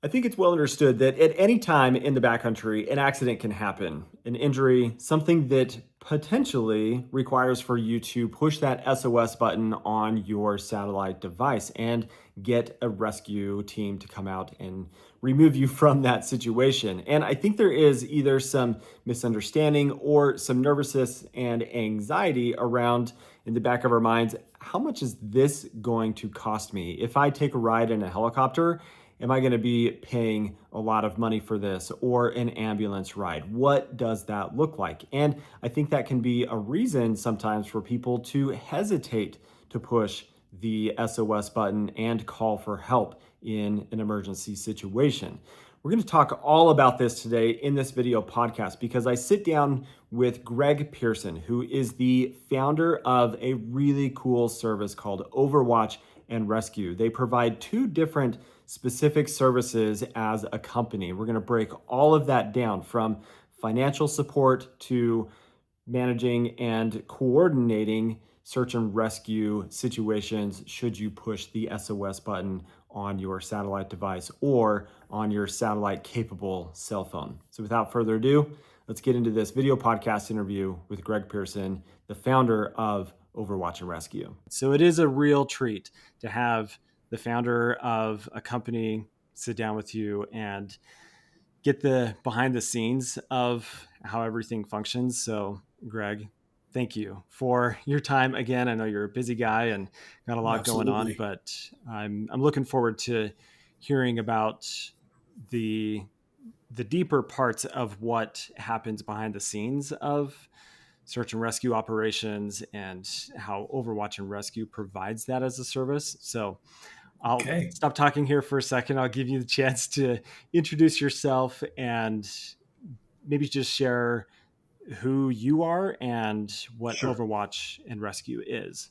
I think it's well understood that at any time in the backcountry, an accident can happen, an injury, something that potentially requires for you to push that SOS button on your satellite device and get a rescue team to come out and remove you from that situation. And I think there is either some misunderstanding or some nervousness and anxiety around in the back of our minds. How much is this going to cost me? If I take a ride in a helicopter, am I going to be paying a lot of money for this or an ambulance ride? What does that look like? And I think that can be a reason sometimes for people to hesitate to push the SOS button and call for help in an emergency situation. We're going to talk all about this today in this video podcast because I sit down with Greg Pearson, who is the founder of a really cool service called Overwatch and Rescue. They provide two different specific services as a company. We're going to break all of that down from financial support to managing and coordinating search and rescue situations should you push the SOS button on your satellite device or on your satellite capable cell phone. So without further ado, let's get into this video podcast interview with Greg Pearson, the founder of Overwatch and Rescue. So it is a real treat to have the founder of a company sit down with you and get the behind the scenes of how everything functions. So Greg, thank you for your time again. I know you're a busy guy and got a lot going on, but I'm looking forward to hearing about the deeper parts of what happens behind the scenes of search and rescue operations and how Overwatch and Rescue provides that as a service. So I'll stop talking here for a second. I'll give you the chance to introduce yourself and maybe just share who you are and what Overwatch and Rescue is.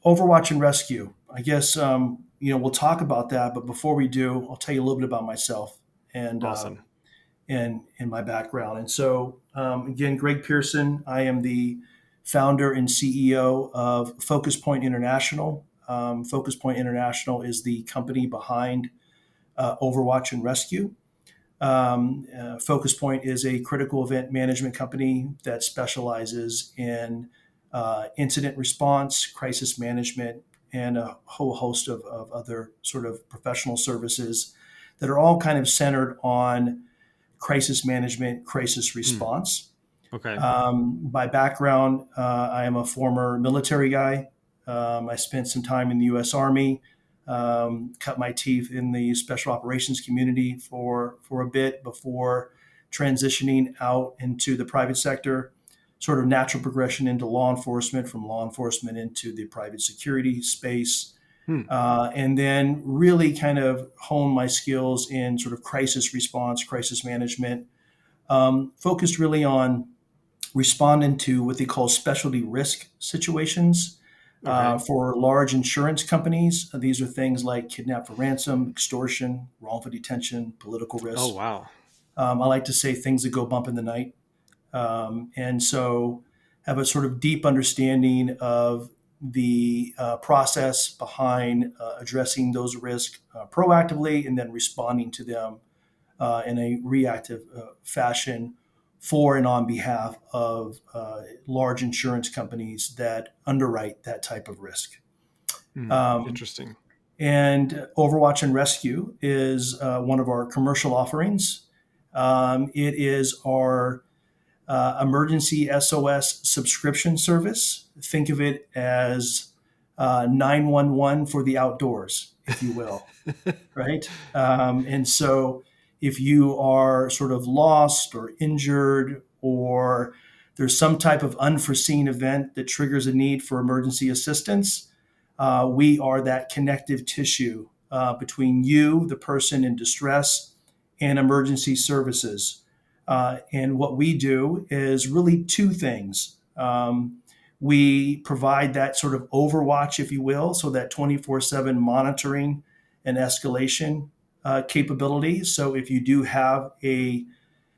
Overwatch and Rescue. I guess, we'll talk about that. But before we do, I'll tell you a little bit about myself and Awesome. and my background. And so, again, Greg Pearson. I am the founder and CEO of Focus Point International. Focus Point International is the company behind Overwatch and Rescue. Focus Point is a critical event management company that specializes in incident response, crisis management, and a whole host of other sort of professional services that are all kind of centered on crisis management, crisis response. Okay. By background, I am a former military guy. I spent some time in the U.S. Army, cut my teeth in the special operations community for a bit before transitioning out into the private sector, sort of natural progression into law enforcement, from law enforcement into the private security space. And then really kind of hone my skills in sort of crisis response, crisis management, focused really on responding to what they call specialty risk situations. For large insurance companies. These are things like kidnap for ransom, extortion, wrongful detention, political risk. Oh, wow. I like to say things that go bump in the night. And so have a sort of deep understanding of the process behind addressing those risks proactively and then responding to them in a reactive fashion for and on behalf of large insurance companies that underwrite that type of risk. Interesting. And Overwatch and Rescue is one of our commercial offerings. It is our emergency SOS subscription service. Think of it as 911 for the outdoors, if you will, right? And so if you are sort of lost or injured, or there's some type of unforeseen event that triggers a need for emergency assistance, we are that connective tissue between you, the person in distress, and emergency services. And what we do is really two things. We provide that sort of overwatch, if you will, so that 24/7 monitoring and escalation capability. So if you do have an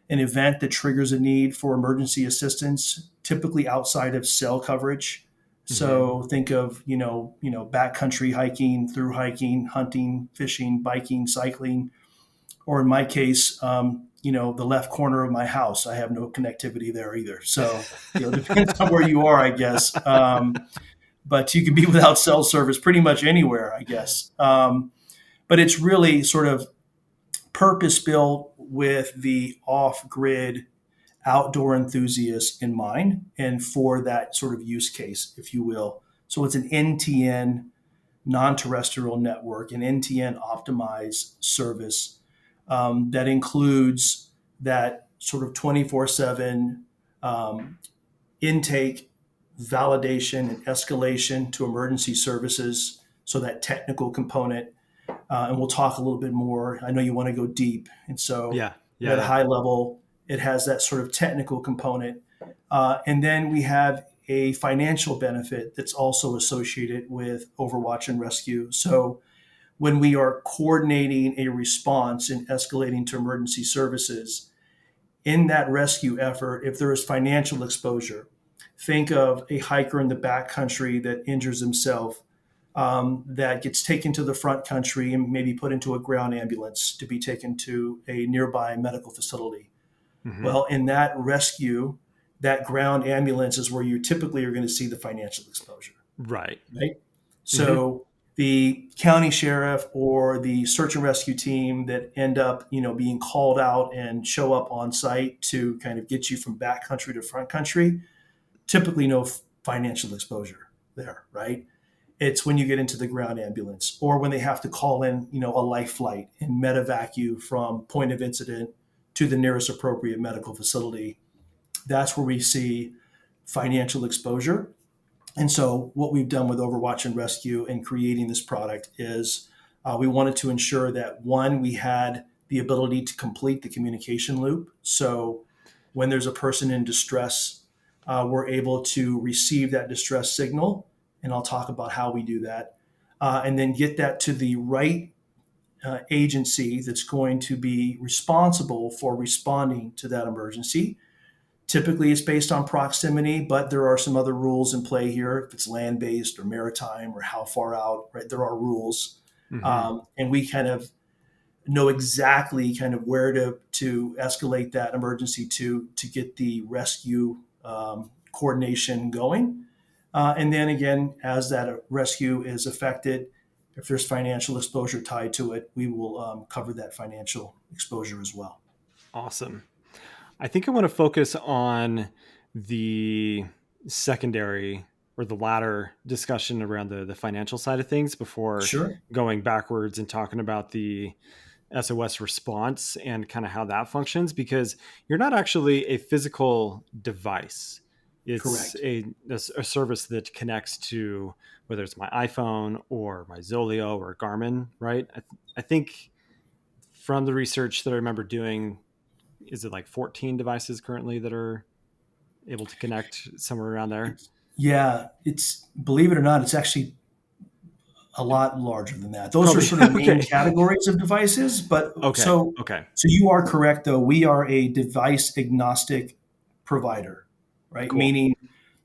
event that triggers a need for emergency assistance, typically outside of cell coverage. So think of, backcountry hiking, through hiking, hunting, fishing, biking, cycling, or in my case, the left corner of my house. I have no connectivity there either. So, it depends on where you are, I guess. But you can be without cell service pretty much anywhere, I guess. But it's really sort of purpose built with the off grid outdoor enthusiast in mind and for that sort of use case, if you will. So it's an NTN non-terrestrial network, an NTN optimized service that includes that sort of 24/7 intake, validation, and escalation to emergency services. So that technical component, and we'll talk a little bit more. I know you want to go deep, and so Yeah. at a Yeah. high level, it has that sort of technical component, and then we have a financial benefit that's also associated with Overwatch and Rescue. So when we are coordinating a response and escalating to emergency services, in that rescue effort, if there is financial exposure, think of a hiker in the backcountry that injures himself, that gets taken to the front country and maybe put into a ground ambulance to be taken to a nearby medical facility. Hmm. Well, in that rescue, that ground ambulance is where you typically are going to see the financial exposure, Right. right? Hmm. So the county sheriff or the search and rescue team that end up, being called out and show up on site to kind of get you from backcountry to front country, typically no financial exposure there, right? It's when you get into the ground ambulance or when they have to call in, a life flight and medevac you from point of incident to the nearest appropriate medical facility. That's where we see financial exposure. And so, what we've done with Overwatch and Rescue in creating this product is we wanted to ensure that one, we had the ability to complete the communication loop. So, when there's a person in distress, we're able to receive that distress signal, and I'll talk about how we do that, and then get that to the right agency that's going to be responsible for responding to that emergency. Typically, it's based on proximity, but there are some other rules in play here. If it's land-based or maritime or how far out, right? There are rules, Hmm. and we kind of know exactly kind of where to escalate that emergency to get the rescue coordination going. And then again, as that rescue is affected, if there's financial exposure tied to it, we will cover that financial exposure as well. Awesome. I think I want to focus on the secondary or the latter discussion around the financial side of things before Sure. going backwards and talking about the SOS response and kind of how that functions, because you're not actually a physical device. It's Correct. a service that connects to whether it's my iPhone or my Zoleo or Garmin, right? I think from the research that I remember doing, is it like 14 devices currently that are able to connect somewhere around there? Yeah, it's believe it or not, it's actually a lot larger than that. Those are Probably. sort of main Okay. categories of devices, but Okay. Okay. so you are correct though. We are a device agnostic provider, right? Cool. Meaning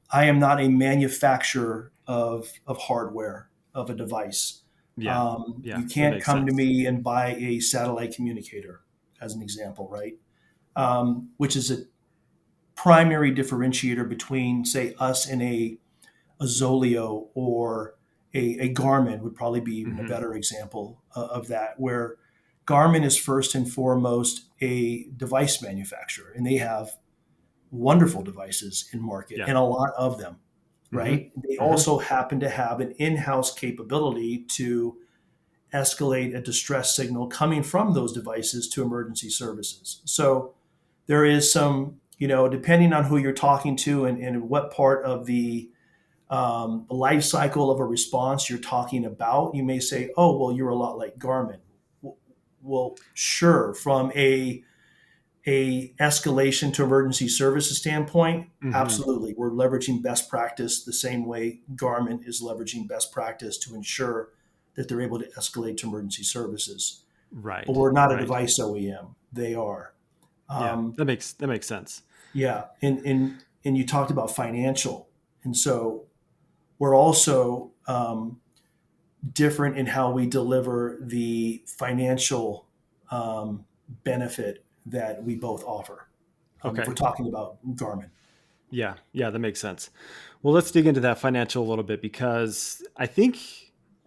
I am not a manufacturer of hardware of a device. Yeah. You Yeah. That can't makes come to sense. me and buy a satellite communicator, as an example, right? Which is a primary differentiator between, say, us and a Zoleo or a Garmin would probably be even a Hmm. better example of that, where Garmin is first and foremost a device manufacturer, and they have wonderful devices in market Yeah. and a lot of them, Hmm. right? They Hmm. also happen to have an in-house capability to escalate a distress signal coming from those devices to emergency services. So there is some, depending on who you're talking to and what part of the life cycle of a response you're talking about, you may say, "Oh, well, you're a lot like Garmin." Well, sure. From a escalation to emergency services standpoint, Hmm. absolutely, we're leveraging best practice the same way Garmin is leveraging best practice to ensure that they're able to escalate to emergency services. But Right. we're not a Right. device OEM; they are. Yeah. Um, That makes sense. yeah, and you talked about financial, and so we're also different in how we deliver the financial benefit that we both offer. If Okay. we're talking about Garmin. Yeah. Yeah, that makes sense. Well, let's dig into that financial a little bit because I think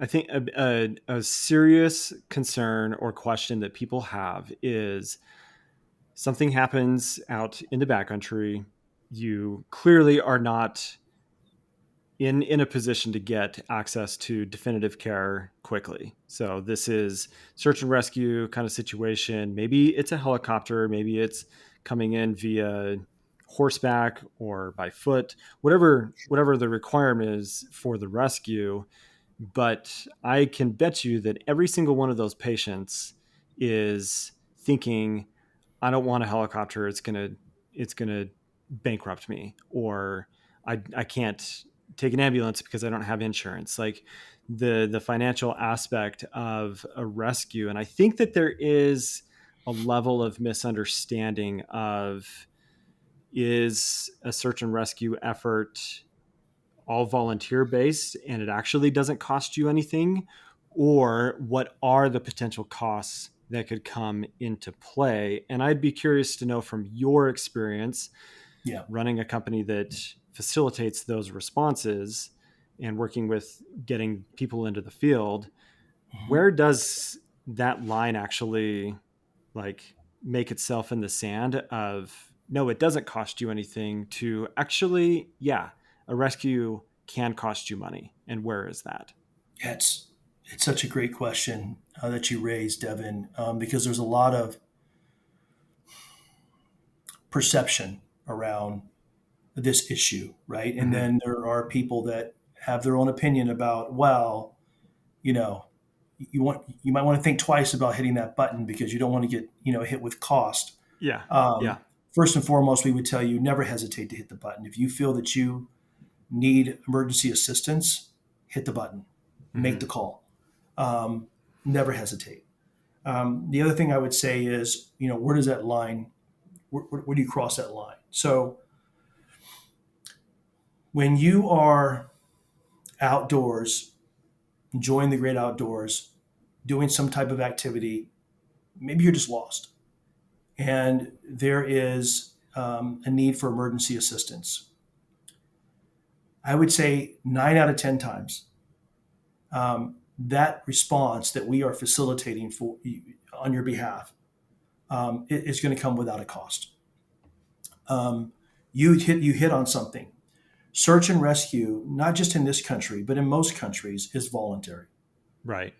a serious concern or question that people have is something happens out in the backcountry. You clearly are not in a position to get access to definitive care quickly. So this is search and rescue kind of situation. Maybe it's a helicopter, maybe it's coming in via horseback or by foot, whatever the requirement is for the rescue. But I can bet you that every single one of those patients is thinking, I don't want a helicopter. It's gonna bankrupt me, or I can't take an ambulance because I don't have insurance. Like the financial aspect of a rescue, and I think that there is a level of misunderstanding of, is a search and rescue effort all volunteer based and it actually doesn't cost you anything, or what are the potential costs that could come into play? And I'd be curious to know from your experience Yeah. running a company that facilitates those responses and working with getting people into the field, Mhm. where does that line actually like make itself in the sand of, no, it doesn't cost you anything, to actually, yeah, a rescue can cost you money, and where is that? Yeah, it's such a great question that you raised, Devin, because there's a lot of perception around this issue, right? And Hmm. then there are people that have their own opinion about, well, you know, you might want to think twice about hitting that button because you don't want to get hit with cost. Yeah. Yeah. First and foremost, we would tell you never hesitate to hit the button. If you feel that you need emergency assistance, hit the button, make Hmm. the call. Um, Never hesitate. The other thing I would say is, where does that line? Where do you cross that line? So when you are outdoors, enjoying the great outdoors, doing some type of activity, maybe you're just lost, and there is a need for emergency assistance. I would say 9 out of 10 times that response that we are facilitating for on your behalf is going to come without a cost. Um, you hit on something. Search and rescue, not just in this country, but in most countries, is voluntary. Right.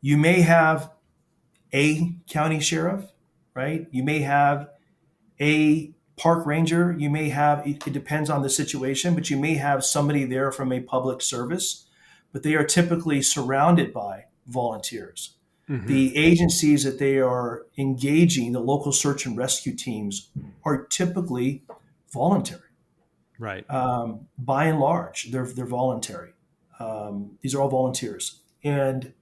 You may have a county sheriff, right? You may have a park ranger. You may have, it depends on the situation, but you may have somebody there from a public service, but they are typically surrounded by volunteers. Hmm. The agencies that they are engaging, the local search and rescue teams, are typically voluntary. Right. By and large, they're voluntary. These are all volunteers, and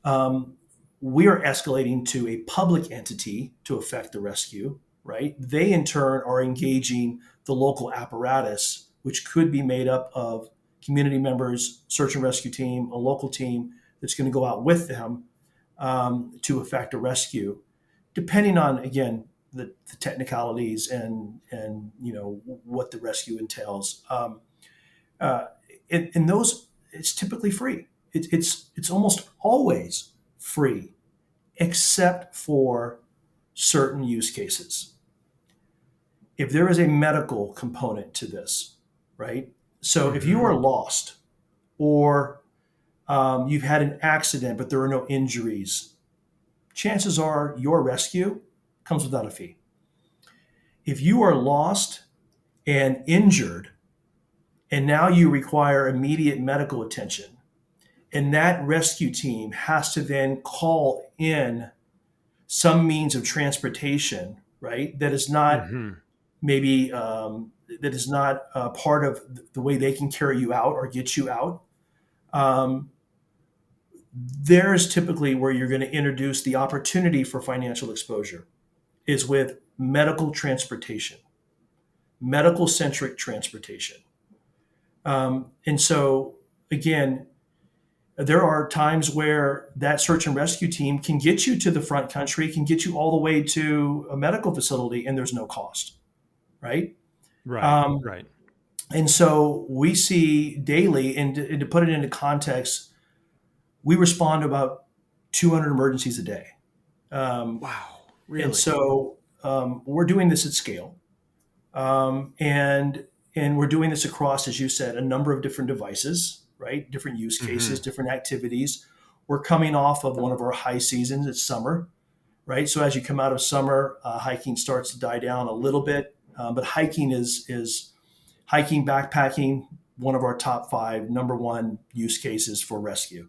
um, we are escalating to a public entity to effect the rescue. Right? They in turn are engaging the local apparatus, which could be made up of community members, search and rescue team, a local team that's going to go out with them to effect a rescue, depending on again the technicalities and what the rescue entails. Uh, in those, it's typically free. It's almost always free, except for certain use cases. If there is a medical component to this, right? So if you Hmm. are lost or you've had an accident but there are no injuries, chances are your rescue comes without a fee. If you are lost and injured and now you require immediate medical attention, and that rescue team has to then call in some means of transportation, right? That is not Hmm. maybe that is not part of the way they can carry you out or get you out. Um, there's typically where you're going to introduce the opportunity for financial exposure is with medical transportation, medical centric transportation. And so, again, There are times where that search and rescue team can get you to the front country, can get you all the way to a medical facility, and there's no cost, right? Right. Um, Right. and so we see daily, and to put it into context, we respond to about 200 emergencies a day. Um, Wow. and Really? so we're doing this at scale. And we're doing this across, as you said, a number of different devices, right? Different use cases, Hmm. different activities. We're coming off of one of our high seasons. It's summer, right? So as you come out of summer, hiking starts to die down a little bit, but hiking is hiking, backpacking, one of our top five number one use cases for rescue.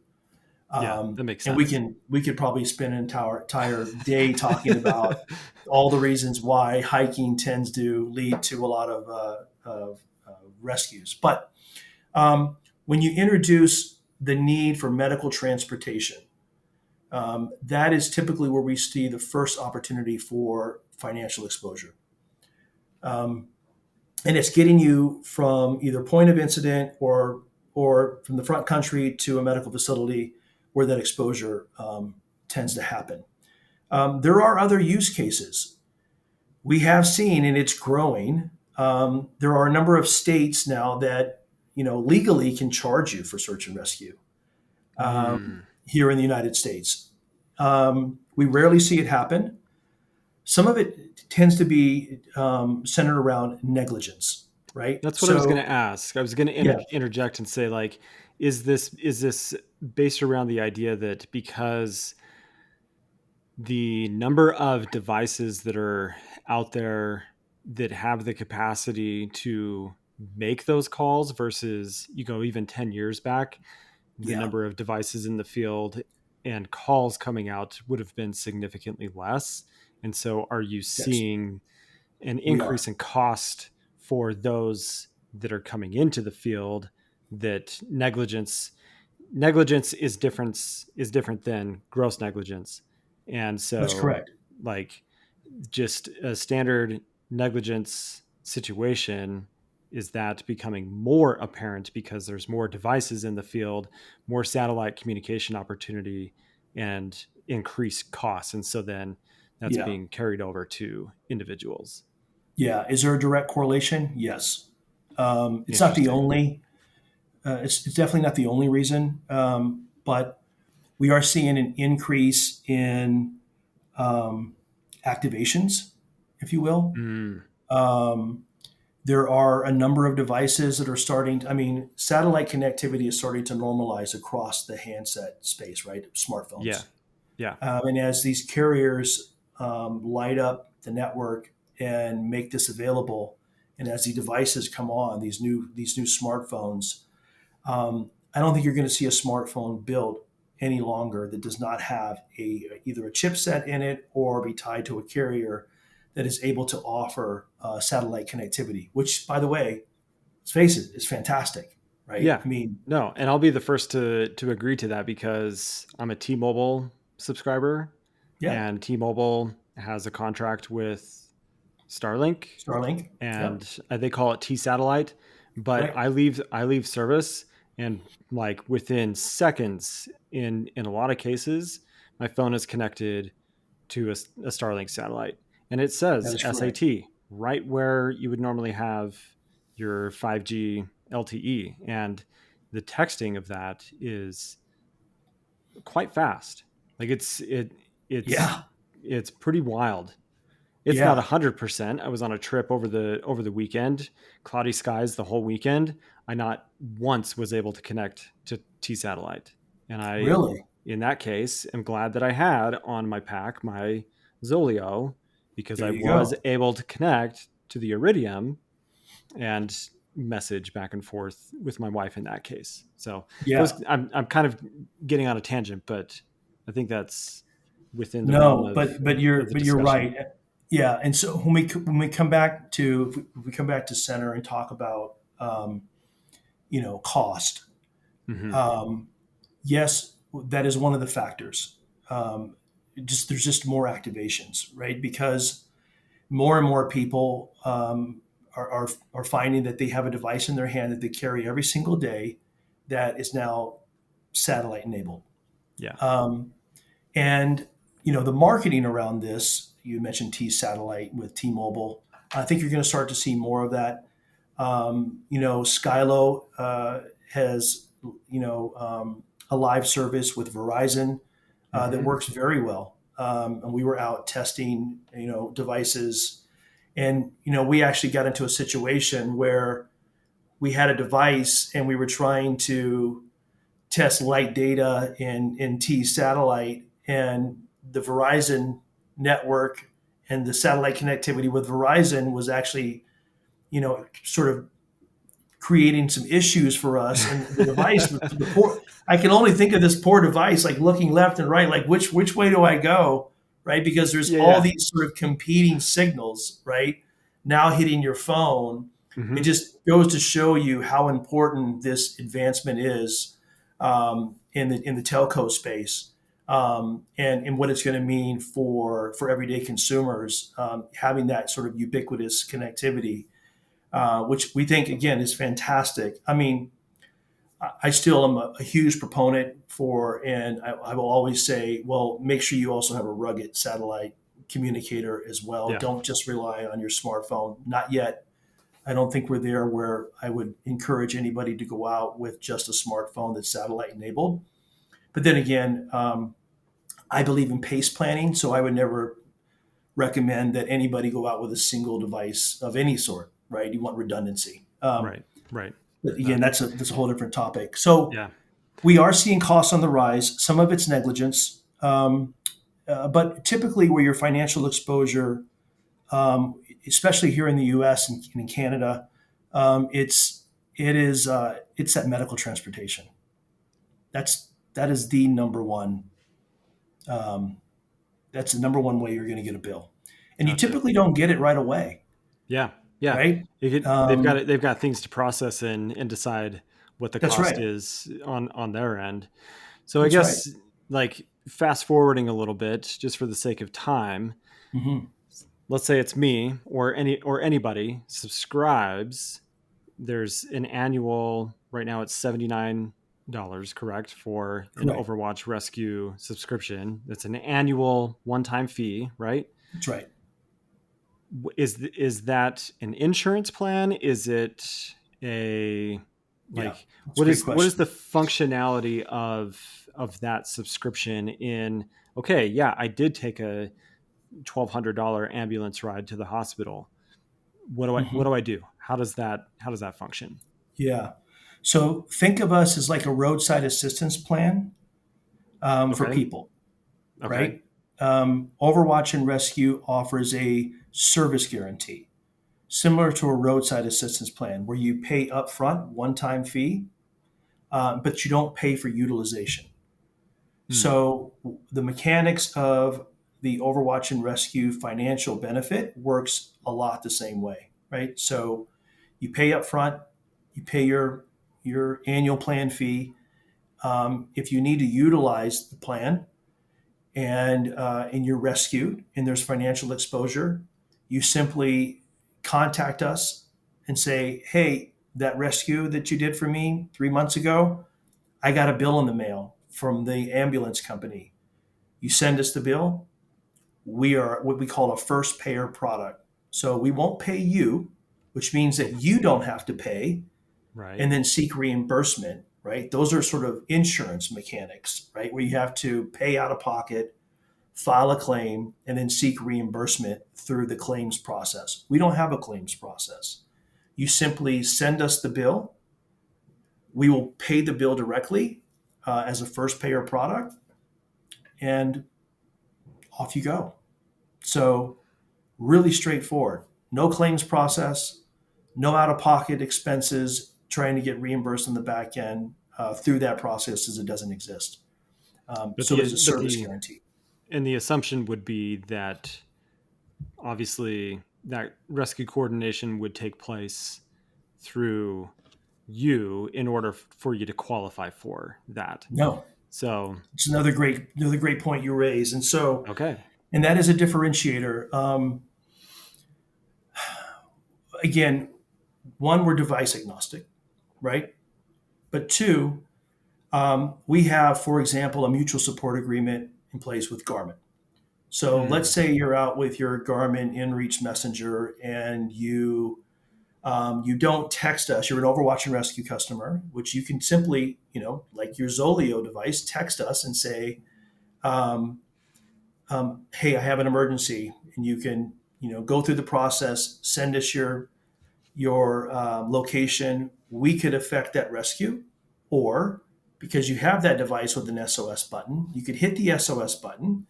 Yeah, that makes And sense. we could probably spend an entire day talking about all the reasons why hiking tends to lead to a lot of rescues. But when you introduce the need for medical transportation, that is typically where we see the first opportunity for financial exposure. Um, and it's getting you from either point of incident or from the front country to a medical facility where that exposure tends to happen. There are other use cases we have seen, and it's growing. There are a number of states now that legally can charge you for search and rescue Mm. here in the United States. We rarely see it happen. Some of it tends to be centered around negligence, right? That's what I was going to So, ask. I was going to yeah, interject and say, like, is this based around the idea that because the number of devices that are out there that have the capacity to make those calls versus you go even 10 years back, the yeah, number of devices in the field and calls coming out would have been significantly less. And so are you yes, seeing an we are. increase in cost for those that are coming into the field, that negligence is different than gross negligence. And That's so, correct. like, just a standard negligence situation, is that becoming more apparent because there's more devices in the field, more satellite communication opportunity, and increased costs, and so then that's Yeah, being carried over to individuals. yeah. Is there a direct correlation? Yes. It's not the Interesting. only. It's definitely not the only reason, but we are seeing an increase in um, activations, if you will. Mm, Um, there are a number of devices that are starting. I mean, satellite connectivity is starting to normalize across the handset space, right? yeah. Smartphones. Yeah. And as these carriers light up the network and make this available, and as the devices come on, these new smartphones, I don't think you're going to see a smartphone built any longer that does not have either a chipset in it or be tied to a carrier that is able to offer satellite connectivity. Which, by the way, let's face it, is fantastic, right? Yeah. I mean, No, and I'll be the first to agree to that because I'm a T-Mobile subscriber, yeah, and T-Mobile has a contract with Starlink, Starlink, yep, and they call it T-Satellite, but right, I leave service, and like within seconds, in a lot of cases, my phone is connected to a Starlink satellite, and it that says is correct. SAT right where you would normally have your 5G LTE, and the texting of that is quite fast. Like it's Yeah, it's pretty wild. It's not yeah, 100%. I was on a trip over the weekend, cloudy skies the whole weekend. I not once was able to connect to T satellite, and I, really. in that case, am glad that I had on my pack my Zolio, because There I you was go. able to connect to the Iridium and message back and forth with my wife in that case. So that Yeah, was I'm kind of getting on a tangent, but I think that's within the realm no, of but of, you're of the right. discussion. Yeah, and so when we come back to if we come back to center and talk about cost. Hmm. Um, yes, that is one of the factors. Just there's just more activations, right? Because more and more people are finding that they have a device in their hand that they carry every single day that is now satellite enabled. Yeah. Um, and the marketing around this, you mentioned T Satellite with T-Mobile. I think you're going to start to see more of that. Skylo has a live service with Verizon that Hmm. works very well. And we were out testing devices, and we actually got into a situation where we had a device and we were trying to test light data in T satellite, and the Verizon network and the satellite connectivity with Verizon was actually, sort of creating some issues for us. And the device, the poor, I can only think of this poor device, like looking left and right, like which way do I go, right? Because there's Yeah. all Yeah. these sort of competing signals, right? Now hitting your phone, it Hmm. just goes to show you how important this advancement is in the telco space, and what it's going to mean for everyday consumers, having that sort of ubiquitous connectivity, which we think again is fantastic. I mean, I still am a huge proponent for, and I will always say, well, make sure you also have a rugged satellite communicator as well. Yeah. Don't just rely on your smartphone. Not yet. I don't think we're there where I would encourage anybody to go out with just a smartphone that's satellite enabled. But then again, I believe in pace planning, so I would never recommend that anybody go out with a single device of any sort. Right? You want redundancy. Right. Right. But Uh, again, that's a whole different topic. So yeah. we are seeing costs on the rise. Some of it's negligence, but typically where your financial exposure, especially here in the U.S. and in Canada, um, it's it's that medical transportation. That is the number one. Um, that's the number one way you're going to get a bill, and you Gotcha. typically don't get it right away, Yeah. Yeah. right? They've got Um, it. They've got things to process and decide what the that's cost right. is on their end. So I That's right. guess, like, fast forwarding a little bit, just for the sake of time, Hmm. let's say it's me or anybody subscribes. There's an annual, right now it's $79, correct, for an Correct. Overwatch Rescue subscription. It's an annual one-time fee, right? That's right. Is that an insurance plan? Is it a, Yeah, like, that's a great what is question. the functionality of that subscription in, okay, yeah, I did take a $1,200 ambulance ride to the hospital. What Hmm. do I do? How does that function? Yeah. So think of us as like a roadside assistance plan for Okay. people, Okay. right? Overwatch and Rescue offers a service guarantee, similar to a roadside assistance plan, where you pay upfront, one-time fee, but you don't pay for utilization. Hmm. So the mechanics of the Overwatch and Rescue financial benefit works a lot the same way, right? So you pay upfront, you pay your annual plan fee. If you need to utilize the plan and you're rescued and there's financial exposure, you simply contact us and say, "Hey, that rescue that you did for me 3 months ago, I got a bill in the mail from the ambulance company." You send us the bill. We are what we call a first payer product. So we won't pay you, which means that you don't have to pay Right. and then seek reimbursement, right? Those are sort of insurance mechanics, right? Where you have to pay out of pocket, file a claim, and then seek reimbursement through the claims process. We don't have a claims process. You simply send us the bill. We will pay the bill directly as a first payer product, and off you go. So, really straightforward. No claims process, no out of pocket expenses trying to get reimbursed on the back end through that process, as it doesn't exist. But So there's a service the guarantee. and the assumption would be that, obviously, that rescue coordination would take place through you in order for you to qualify for that. No, So, it's another great point you raise, and so okay. and that is a differentiator. Again, one, we're device agnostic, right? But two, We have, for example, a mutual support agreement in place with Garmin. So let's Mm, say you're out with your Garmin InReach Messenger and you don't text us. You're an Overwatch and Rescue customer, which you can simply, like your Zolio device, text us and say, um, "Hey, I have an emergency," and you can, go through the process, send us your location. We could affect that rescue, or because you have that device with an SOS button, you could hit the SOS button.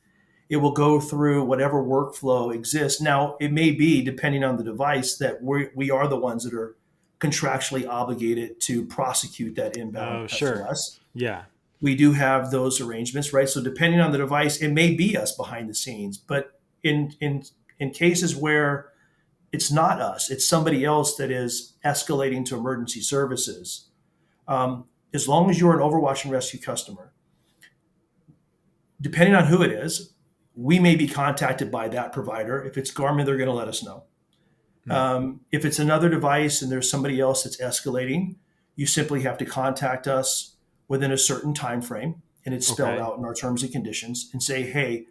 It will go through whatever workflow exists. Now, it may be, depending on the device, that we are the ones that are contractually obligated to prosecute that inbound oh, sure. SOS. Yeah. We do have those arrangements, right? So depending on the device, it may be us behind the scenes. But in cases where it's not us, it's somebody else that is escalating to emergency services. As long as you're an Overwatch and Rescue customer, depending on who it is, we may be contacted by that provider. If it's Garmin, they're going to let us know. Mm, If it's another device and there's somebody else that's escalating, you simply have to contact us within a certain time frame, and it's spelled okay. out in our terms and conditions, and say, "Hey,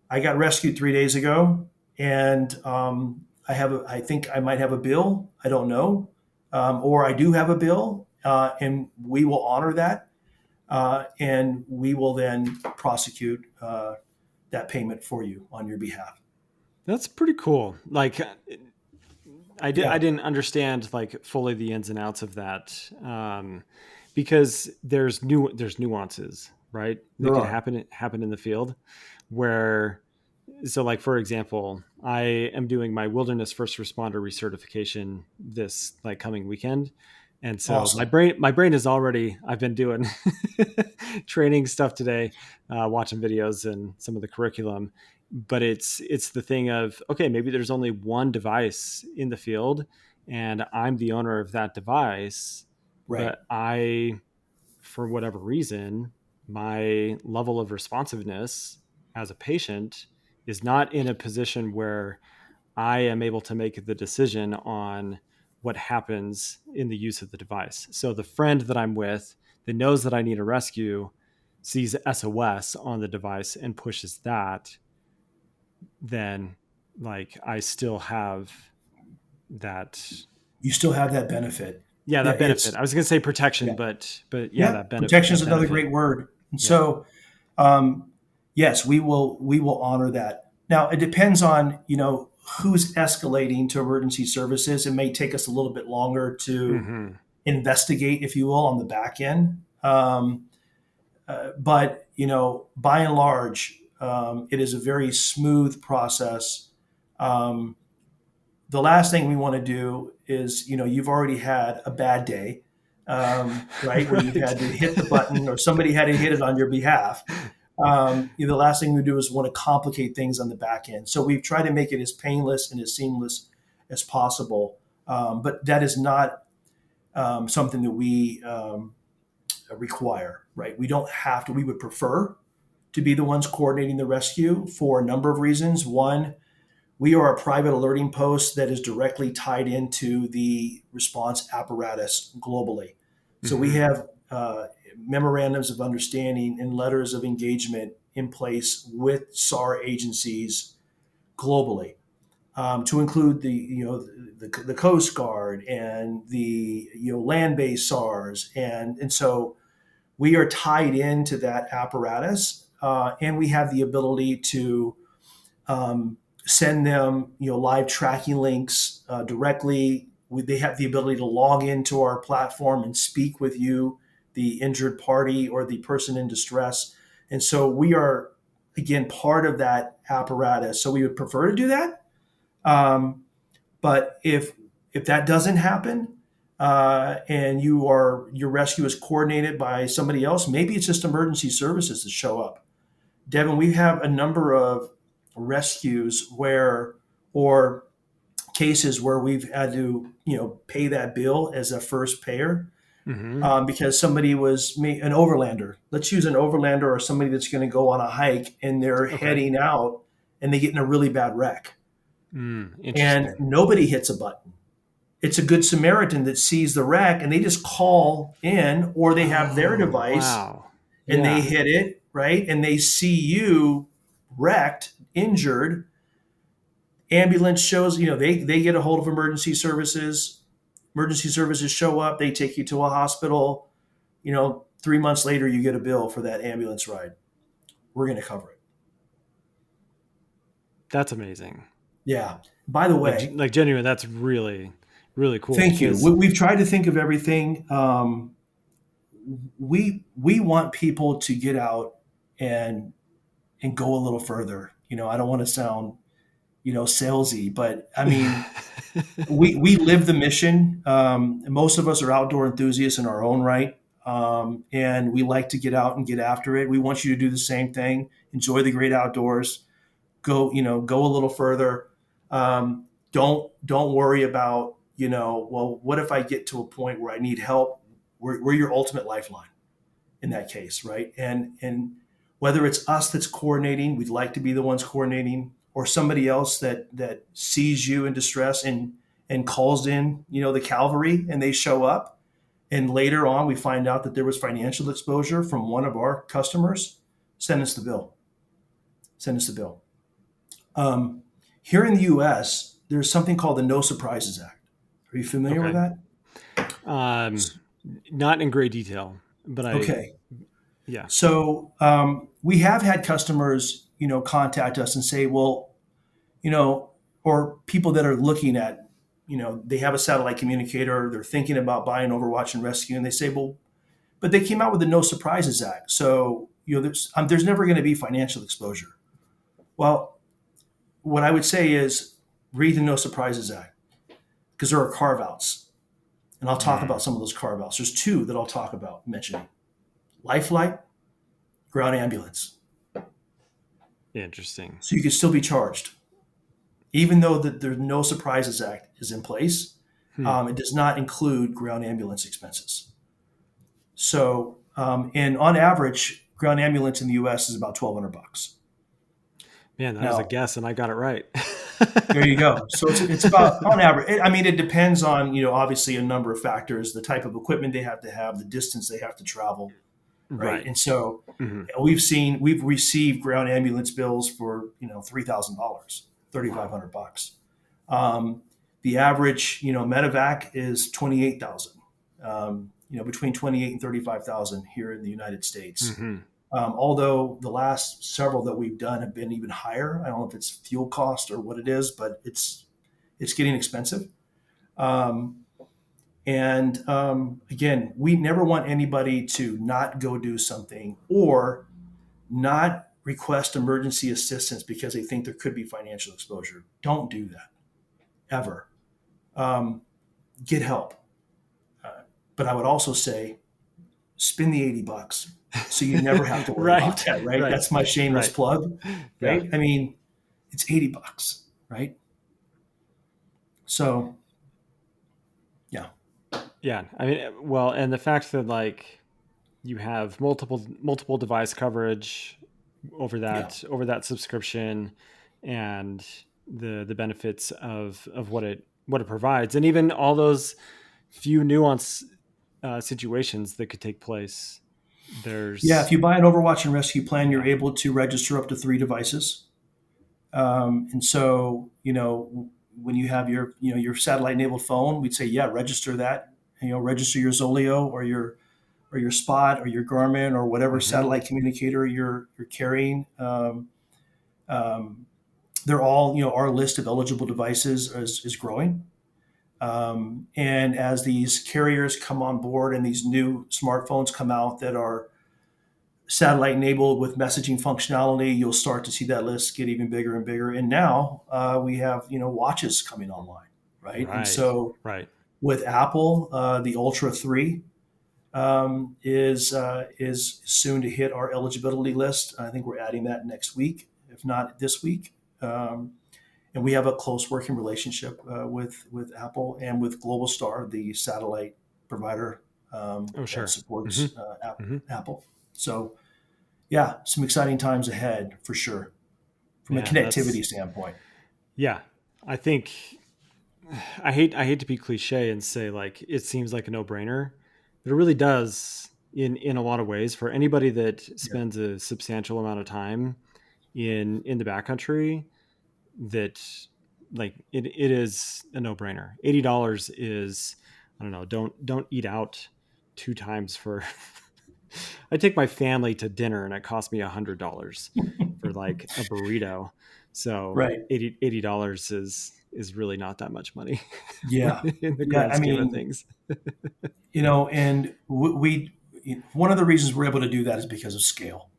I got rescued 3 days ago, and I think I might have a bill. I don't know, or I do have a bill, and we will honor that, and we will then prosecute that payment for you on your behalf." That's pretty cool. Like I Yeah. didn't understand like fully the ins and outs of that, because there's nuances, right? That There could are. happen in the field, where so like for example, I am doing my wilderness first responder recertification this like coming weekend, and so Awesome. my brain is already I've been doing training stuff today, watching videos and some of the curriculum, but it's the thing of okay, maybe there's only one device in the field and I'm the owner of that device, Right. but I, for whatever reason, my level of responsiveness as a patient is not in a position where I am able to make the decision on what happens in the use of the device. So the friend that I'm with that knows that I need a rescue sees SOS on the device and pushes that, then like I still have that, You still have that benefit. yeah, Yeah, that benefit. it's I was going to say protection, yeah, but yeah, yeah. that Protection is that another benefit. great word, and Yeah. so um, yes, we will honor that. Now it depends on who's escalating to emergency services. It may take us a little bit longer to Mhm. investigate, if you will, on the back end. But by and large, it is a very smooth process. Um, the last thing we want to do is, you've already had a bad day, right, where you've Right. had to hit the button or somebody had to hit it on your behalf. The last thing we do is want to complicate things on the back end. So we've tried to make it as painless and as seamless as possible. But that is not something that we require, right? We don't have to. We would prefer to be the ones coordinating the rescue for a number of reasons. One, we are a private alerting post that is directly tied into the response apparatus globally. So we Mhm. have memorandums of understanding and letters of engagement in place with SAR agencies globally, to include the Coast Guard and the land-based SARs, and so we are tied into that apparatus, and we have the ability to send them live tracking links directly. They have the ability to log into our platform and speak with you, the injured party or the person in distress. And so we are, again, part of that apparatus. So we would prefer to do that. But if that doesn't happen, and your rescue is coordinated by somebody else, maybe it's just emergency services that show up. Devin, we have a number of rescues or cases where we've had to, pay that bill as a first payer, Mhm. because somebody was an overlander. Let's use an overlander or somebody that's going to go on a hike and they're Okay. heading out and they get in a really bad wreck Mm, and interesting. nobody hits a button. it's a good Samaritan that sees the wreck and they just call in, or they have their Oh, device wow. and they Yeah. hit it, right? And they see you wrecked, injured. Ambulance shows, they get a hold of emergency services. Emergency services show up, they take you to a hospital. 3 months later, you get a bill for that ambulance ride. We're going to cover it. That's amazing. Yeah. By the Like, way, like genuine, that's really, really cool thank you. because We've tried to think of everything. We want people to get out and go a little further. I don't want to sound salesy, but I mean, we live the mission. Most of us are outdoor enthusiasts in our own right, and we like to get out and get after it. We want you to do the same thing. Enjoy the great outdoors. Go a little further. Don't worry about well, what if I get to a point where I need help? We're your ultimate lifeline in that case, right? And whether it's us that's coordinating, we'd like to be the ones coordinating, or somebody else that sees you in distress and calls in, the cavalry, and they show up. And later on, we find out that there was financial exposure from one of our customers. Send us the bill. Send us the bill. Here in the U.S., there's something called the No Surprises Act. Are you familiar with okay. that? Um, Not in great detail, but Okay. yeah. So we have had customers, contact us and say, well, or people that are looking at, they have a satellite communicator, they're thinking about buying Overwatch and Rescue, and they say, well, but they came out with the No Surprises Act. So, there's never going to be financial exposure. Well, what I would say is read the No Surprises Act, because there are carve outs. And I'll talk about some of those carve outs. There's two that I'll talk about mentioning: Lifeline, ground ambulance. Interesting. So you can still be charged. Even though the No Surprises Act is in place, it does not include ground ambulance expenses. So, and on average, ground ambulance in the U.S. is about $1,200. Man, that was a Now, guess, and I got it right. there you go. So it's about on average. I mean, it depends on obviously a number of factors: the type of equipment they have to have, the distance they have to travel, right? Right. And so Hmm. we've received ground ambulance bills for $3,000, $3,500. The average medevac is 28,000. Between 28 and 35,000 here in the United States. Hmm. Although the last several that we've done have been even higher. I don't know if it's fuel cost or what it is, but it's getting expensive. Um, and again, we never want anybody to not go do something or not request emergency assistance because they think there could be financial exposure. Don't do that ever. Get help. But I would also say spend the $80 so you never have to worry about Right. that, right? Right. That's my shameless Right. plug, Yeah. right? I mean, it's $80, right? So, yeah. Yeah. I mean, well, and the fact that like you have multiple device coverage Yeah. over that subscription, and the benefits of what it provides, and even all those few nuance situations that could take place. Yeah, if There's you buy an Overwatch and Rescue plan, you're yeah. able to register up to 3 devices. And so, when you have your satellite enabled phone, we'd say, yeah, register that. Register your Zolio or your Spot or your Garmin or whatever Hmm. satellite communicator you're carrying. Um, they're all, our list of eligible devices is growing. And as these carriers come on board and these new smartphones come out that are satellite enabled with messaging functionality, you'll start to see that list get even bigger and bigger. And now we have watches coming online, right? And Right. so Right. with Apple, the Ultra 3 is soon to hit our eligibility list. I think we're adding that next week, if not this week. And we have a close working relationship with Apple and with Globalstar, the satellite provider Oh, that sure. Hmm. supports Hmm. Apple. So, yeah, some exciting times ahead for sure from a Man, that's connectivity standpoint. yeah. I think I hate to be cliche and say like it seems like a no-brainer, but it really does in a lot of ways for anybody that Yeah. spends a substantial amount of time in the backcountry. That like it is a no-brainer. $80 is, I don't know, don't eat out two times for I take my family to dinner and it cost me $100 for like a burrito. So Right. $80 is really not that much money Yeah. in the Yeah. grand I scheme of mean, things. and one of the reasons we're able to do that is because of scale.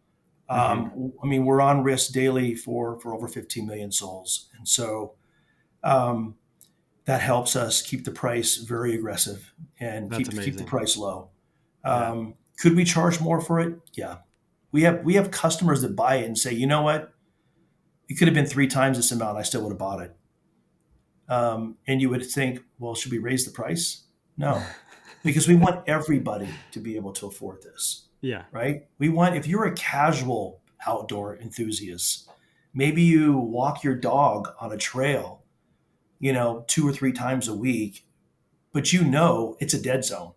Hmm. I mean, we're on risk daily for over 15 million souls. And so um, that helps us keep the price very aggressive and That's keep the amazing. price low. Yeah. Could we charge more for it? Yeah. We have customers that buy it and say, you know what? It could have been three times this amount. I still would have bought it. And you would think, well, should we raise the price? No, because we want everybody to be able to afford this, Yeah. right? We want, if you're a casual outdoor enthusiast, maybe you walk your dog on a trail, two or three times a week, but it's a dead zone,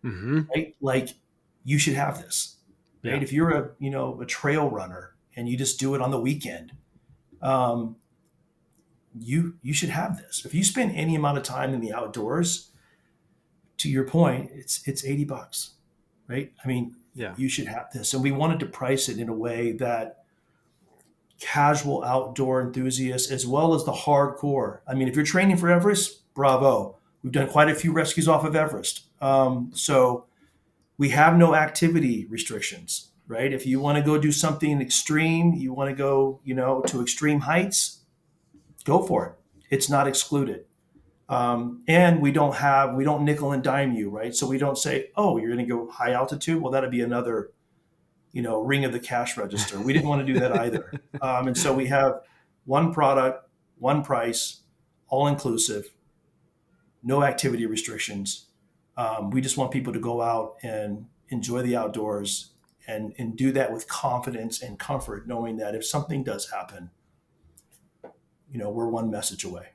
Hmm. right? Like you should have this, Yeah. right? If you're a trail runner and you just do it on the weekend, um, you should have this. If you spend any amount of time in the outdoors, to your point, it's $80, right? I mean, Yeah. you should have this. And we wanted to price it in a way that casual outdoor enthusiasts, as well as the hardcore. I mean, if you're training for Everest, bravo. We've done quite a few rescues off of Everest. So we have no activity restrictions, right? If you want to go do something extreme, you want to go, to extreme heights, go for it. It's not excluded. And we don't nickel and dime you, right? So we don't say, oh, you're going to go high altitude. Well, that'd be another, ring of the cash register. We didn't want to do that either. And so we have one product, one price, all inclusive, no activity restrictions. We just want people to go out and enjoy the outdoors and do that with confidence and comfort, knowing that if something does happen, we're one message away.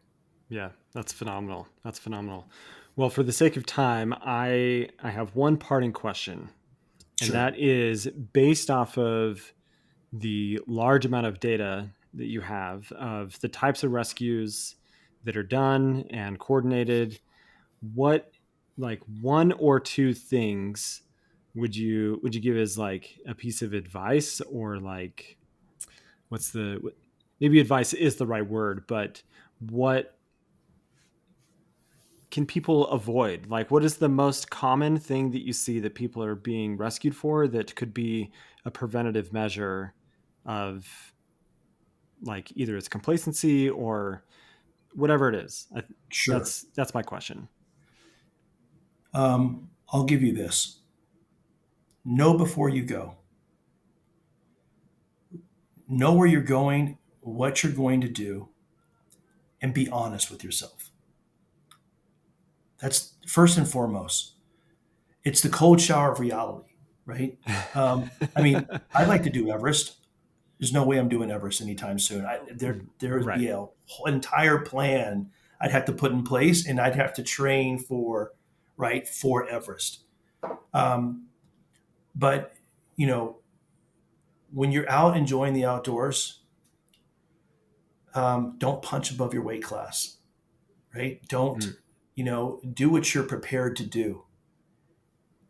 Yeah, that's phenomenal. That's phenomenal. Well, for the sake of time, I have one parting question, and Sure. that is based off of the large amount of data that you have of the types of rescues that are done and coordinated. What, like, one or two things would you give as like a piece of advice, or like what's the maybe advice is the right word, but what can people avoid? Like, what is the most common thing that you see that people are being rescued for that could be a preventative measure of like either it's complacency or whatever it is? Sure. That's my question. I'll give you this. Know before you go. Know where you're going, what you're going to do, and be honest with yourself. That's first and foremost. It's the cold shower of reality, right? I mean, I'd like to do Everest. There's no way I'm doing Everest anytime soon. There would Right. be a whole entire plan I'd have to put in place, and I'd have to train for, right, for Everest. Um, but you know, when you're out enjoying the outdoors, don't punch above your weight class, right? Don't, Mm. do what you're prepared to do.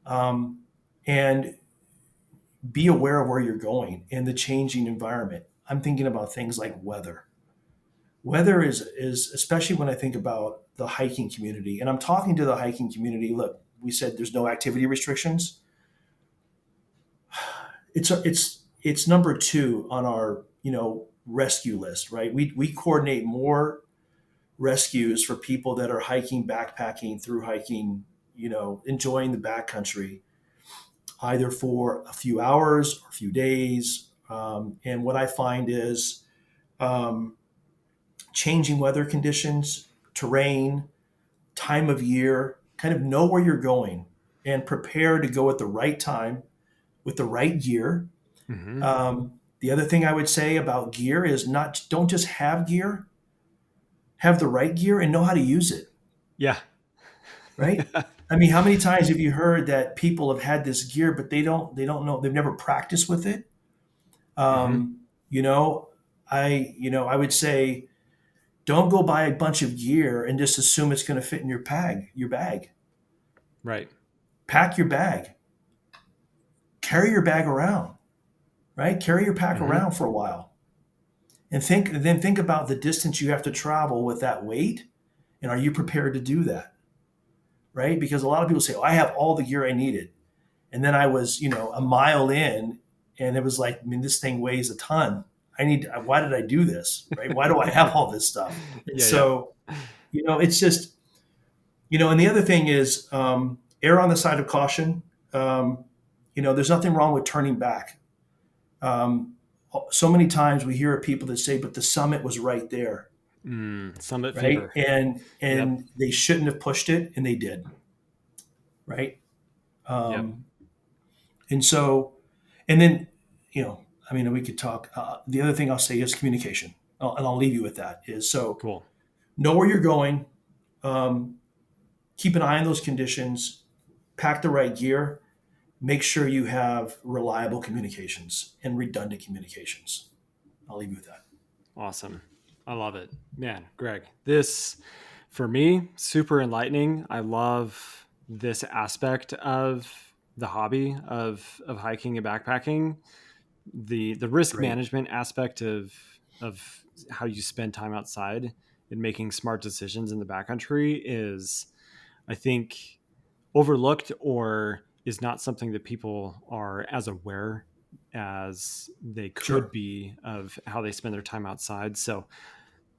And be aware of where you're going and the changing environment. I'm thinking about things like weather. Weather is especially when I think about the hiking community, and I'm talking to the hiking community. Look, we said there's no activity restrictions. It's number two on our rescue list, right? We coordinate more rescues for people that are hiking, backpacking, through hiking, enjoying the backcountry, either for a few hours or a few days. And what I find is um, changing weather conditions, terrain, time of year, kind of know where you're going and prepare to go at the right time with the right gear. The other thing I would say about gear is not don't just have gear, have the right gear and know how to use it, Yeah. right? I mean, how many times have you heard that people have had this gear, but they don't know, they've never practiced with it? Hmm. Um, you know, I would say, don't go buy a bunch of gear and just assume it's going to fit in your bag. Right. Pack your bag, carry your bag around, right? Carry your pack Hmm. around for a while, and think about the distance you have to travel with that weight, and are you prepared to do that, right? Because a lot of people say, "Oh, I have all the gear I needed," and then I was, a mile in, and it was like, I mean, this thing weighs a ton. Why did I do this, right? Why do I have all this stuff? And Yeah. Yeah. so, it's just, and the other thing is, err on the side of caution. There's nothing wrong with turning back. Um, so many times we hear of people that say, "But the summit was right there," Summit right? fever. And Yep. and they shouldn't have pushed it, and they did, right? Yep. Um, and so, and then, I mean, we could talk. The other thing I'll say is communication, and I'll leave you with that. Is so Cool. know where you're going, um, keep an eye on those conditions, pack the right gear, make sure you have reliable communications and redundant communications. I'll leave you with that. Awesome. I love it. Man, Greg, this for me, super enlightening. I love this aspect of the hobby of hiking and backpacking. The risk Great. management aspect of how you spend time outside and making smart decisions in the backcountry is, I think, overlooked or is not something that people are as aware as they could Sure. be of how they spend their time outside. So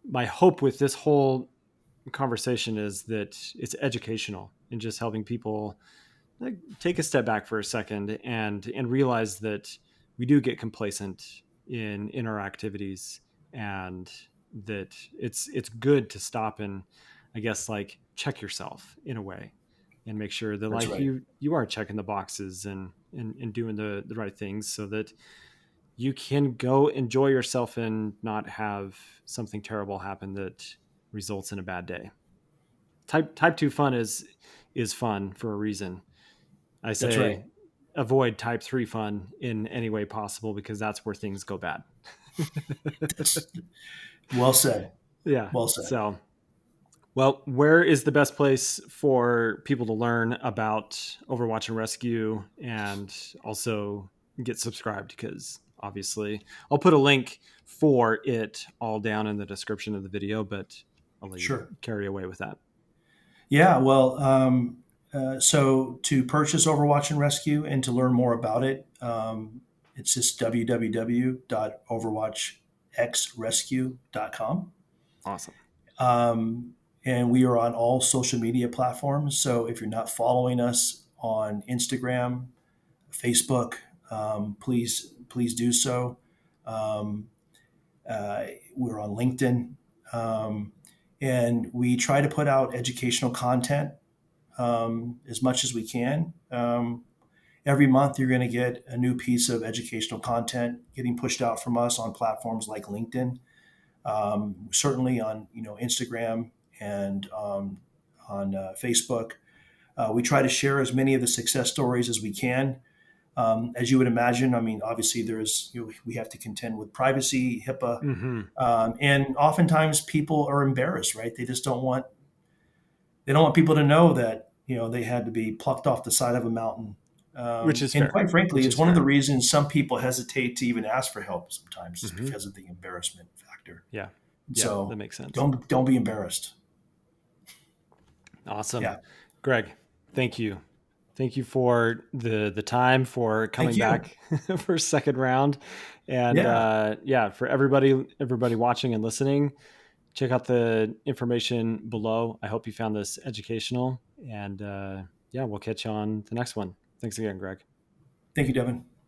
my hope with this whole conversation is that it's educational and just helping people like take a step back for a second and realize that we do get complacent in our activities, and that it's good to stop and, I guess, like check yourself in a way and make sure that That's like right. you are checking the boxes and doing the right things so that you can go enjoy yourself and not have something terrible happen that results in a bad day. Type 2 fun is fun for a reason. I That's say right. avoid type 3 fun in any way possible because that's where things go bad. That's well said. Yeah. Well said. So, well, where is the best place for people to learn about Overwatch and Rescue and also get subscribed? Because obviously, I'll put a link for it all down in the description of the video, but I'll let you Sure. carry away with that. Yeah. Well, so to purchase Overwatch and Rescue and to learn more about it, it's just www.overwatchxrescue.com. Awesome. Um, and we are on all social media platforms. So if you're not following us on Instagram, Facebook, please do so. Um, uh, we're on LinkedIn, um, and we try to put out educational content as much as we can. Every month, you're going to get a new piece of educational content getting pushed out from us on platforms like LinkedIn, certainly on Instagram and on Facebook. We try to share as many of the success stories as we can. As you would imagine, I mean, obviously we have to contend with privacy, HIPAA, Hmm. and oftentimes people are embarrassed, right? They don't want people to know that they had to be plucked off the side of a mountain. Which is And fair. quite frankly, Which it's is one of the fair. reasons some people hesitate to even ask for help sometimes, is Hmm. because of the embarrassment factor. Yeah. Yep. That So makes sense. don't be embarrassed. Awesome. Yeah. Greg, thank you. Thank you for the time, for Thank coming you. back for a second round. And Yeah. yeah, for everybody watching and listening, check out the information below. I hope you found this educational. And yeah, we'll catch you on the next one. Thanks again, Greg. Thank you, Devin.